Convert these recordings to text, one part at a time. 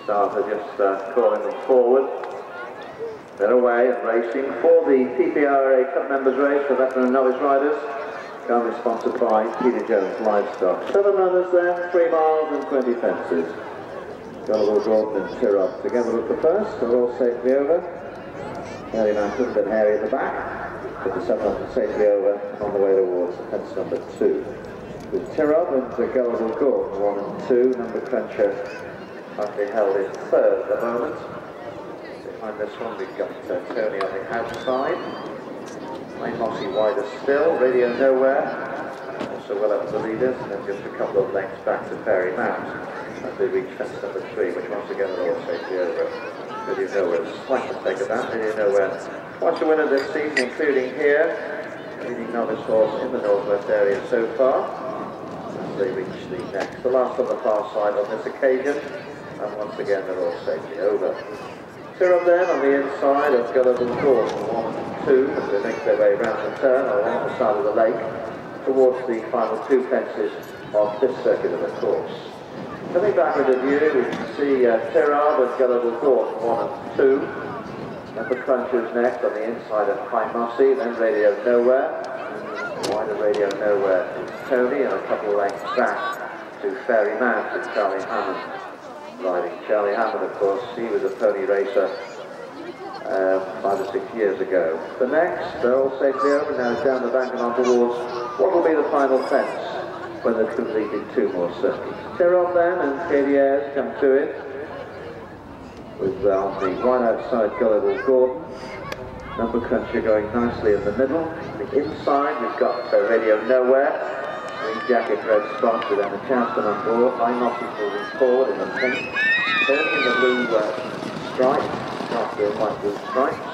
Starter just calling them forward. They're away and racing for the PPRA Cup Members Race for veteran and novice riders. Currently sponsored by Peter Jones Livestock. 7 runners then, 3 miles and 20 fences. Gullible, Gordon and Tyrrell together with the first. They're all safely over. Harry Manton and Harry in the back. With the 700 safely over on the way towards fence number 2. With Tyrrell and Gullible, Gordon 1 and 2. Numbercruncher currently held in 3rd at the moment. Behind this one we've got Tony on the outside. Lane Mossy wider still, Radio Nowhere. Also well up to the leaders, and then just a couple of lengths back to Fairy Mount as they reach fence number 3, which once again are all safely over. Radio Nowhere, a slight mistake of that. Radio Nowhere, twice a winner this season, including here. Leading novice horse in the northwest area so far. As they reach the next, the last on the far side on this occasion. And once again they're all safely over. Tyrrell then on the inside of Gullible, Gordon 1 and 2 as they make their way round the turn along the side of the lake towards the final 2 fences of this circuit of the course. Coming back with a view, we can see Tyrrell and Gullible, Gordon 1 and 2. Numbercruncher's next on the inside of High Mossy, then Radio Nowhere. Wider Radio Nowhere is Tony, and a couple of lengths back to Fairy Mount with Charlie Hammond riding. Charlie Hammond, of course, he was a pony racer 5 or 6 years ago. The next, they're all safely over now, down the bank and on towards what will be the final fence when they've completed 2 more circuits. Tyrrell then and Katie Ayres come to it with on the right outside Gullible, Gordon. Numbercruncher going nicely in the middle. The inside we've got Radio Nowhere. Green jacket, red spots with Emma Chanston on board. High Mossy moving forward in the pink. Turning in the blue stripe. Not the white blue stripes.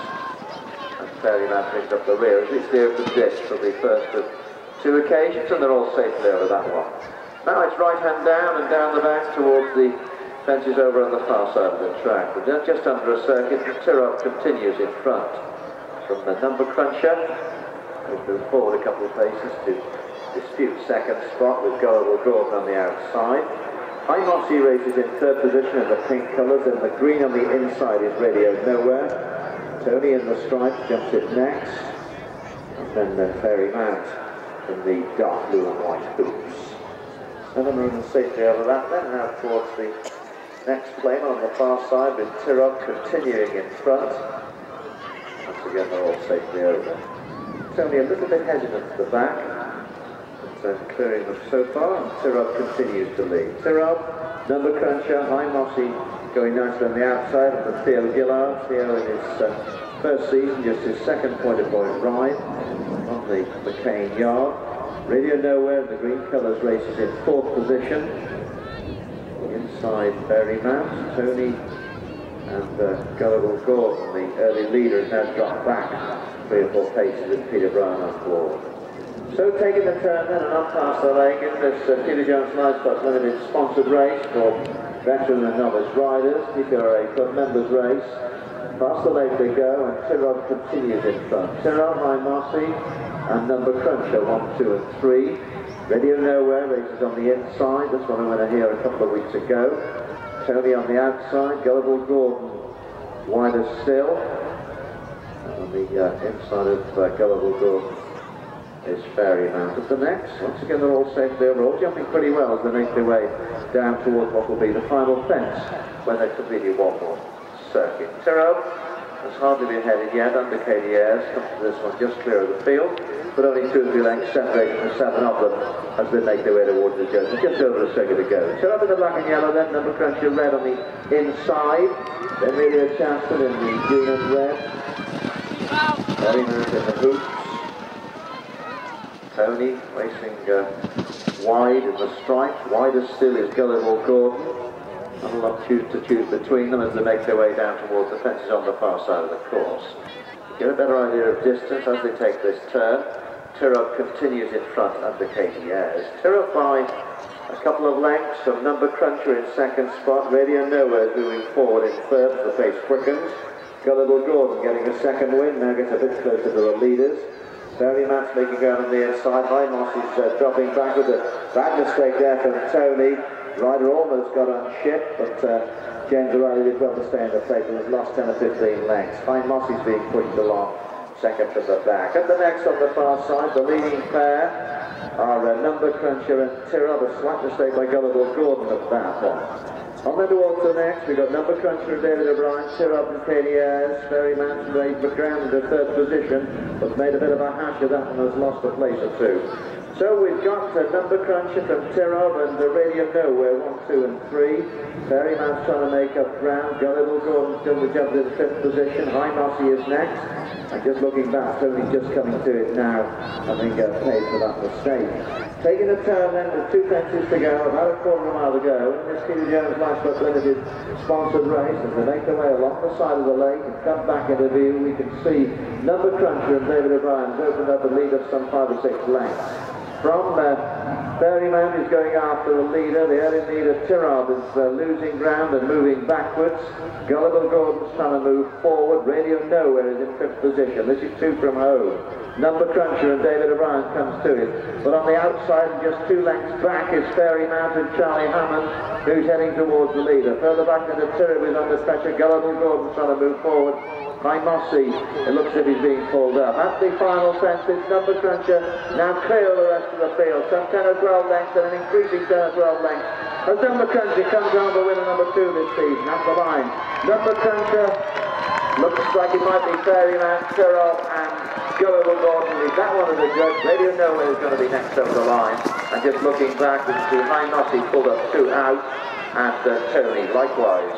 And Fairy Mount picks up the rear as it's the open disc for the first of 2 occasions, and they're all safely over that one. Now it's right hand down and down the back towards the fences over on the far side of the track. But just under a circuit, Tyrrell continues in front from the Numbercruncher. We've moved forward a couple of paces to dispute second spot with Gullible, Gordon on the outside. High Mossy races in 3rd position in the pink colours, and the green on the inside is Radio Nowhere. Tony in the stripes jumps it next, and then Fairy Mount in the dark blue and white hoops. 7 runners safely over that then, now towards the next plane on the far side with Tyrrell continuing in front. Once again they're all safely over. Tony a little bit hesitant at the back. Clearing them so far, and Tyrrell continues to lead. Tyrrell, Numbercruncher, High Mossy going nicely on the outside of the Theo Gillard. Theo in his first season, just his 2nd point-to-point ride on the McCain yard. Radio Nowhere in the green colours races in 4th position. Inside Fairy Mount, Tony and Gullible, Gordon, the early leader, has now dropped back 3 or 4 paces with Peter Brown on board. So taking the turn then and up past the lake in this Peter Jones Livestock Limited sponsored race for veteran and novice riders, PPRA Club Members Race. Past the lake they go, and Tyrrell continues in front. Tyrrell, High Mossy and Numbercruncher 1, 2 and 3. Radio Nowhere races on the inside. This one I went here a couple of weeks ago. Tony on the outside, Gullible, Gordon wider still. And on the inside of Gullible, Gordon is Fairy Mount at the next. Once again they're all safely over, all jumping pretty well as they make their way down towards what will be the final fence when they've completed 1 more circuit. Tyrrell has hardly been headed yet under Katie Ayres, comes to this one just clear of the field, but only 2 or 3 lengths separating the 7 of them as they make their way towards the judges. Just over a circuit to go. Tyrrell in the black and yellow, then Numbercruncher red on the inside, then Radio Chanston in the green and red, Fairy Mount in the hoops. Tony racing wide in the stripes. Wider still is Gullible, Gordon. Not a lot to choose between them as they make their way down towards the fences on the far side of the course. To get a better idea of distance as they take this turn, Tyrrell continues in front under Katie Ayres. Tyrrell by a couple of lengths from Numbercruncher in 2nd spot. Radio Nowhere is moving forward in 3rd as the pace quickens. Gullible, Gordon getting a 2nd win, now gets a bit closer to the leaders. Fairy Mount's making ground on the inside. High Mossy's dropping back with a bad mistake there from Tony. Ryder almost got on ship, but James O'Reilly did well to stay in the plate, but has lost 10 or 15 lengths. Fine Mossy's being pushed along, second from the back. At the next on the far side, the leading pair are Numbercruncher and Tyrrell. A slight mistake by Gullible Gordon at that one. On the water next, we've got Numbercruncher and David O'Brien, Tyrrell and Katie Ayres, Ferry Mountain Raid McGround in the third position, but made a bit of a hash of that and has lost a place or two. So we've got Numbercruncher from Tyrrell and Radio Nowhere, 1, 2 and 3. Ferry Mountain trying to make up ground. Gullible Gordon still the jump in the fifth position. High Mossy is next. And just looking back, Tony just coming to it now, I think paid for that mistake. Taking a turn then with 2 fences to go, about a quarter of a mile to go. In this Peter Jones Livestock Limited sponsored race, as they make their way along the side of the lake and come back into view, we can see Numbercruncher and David O'Brien has opened up a lead of some 5 or 6 lengths. From Berrymount is going after the leader. The early leader Tyrrell is losing ground and moving backwards. Gullible Gordon's trying to move forward. Radio Nowhere is in 5th position. This is 2 from home. Numbercruncher and David O'Brien comes to it. But on the outside, just 2 lengths back, is Ferry Mountain Charlie Hammond, who's heading towards the leader. Further back into Tyrrell is under pressure. Gullible Gordon's trying to move forward. By Mossy, it looks as if he's being pulled up. At the final fence, it's Numbercruncher now clear of the rest of the field. Some 10 or 12 lengths and an increasing 10 or 12 lengths. As Numbercruncher comes round the winner number 2 this season, at the line. Numbercruncher looks like it might be Fairymount, Tyrrell and Gullible Gordon. Leave that one as a judge. Radio Nowhere is going to be next over the line. And just looking back, we can see High Mossy pulled up 2 out, and Tony likewise.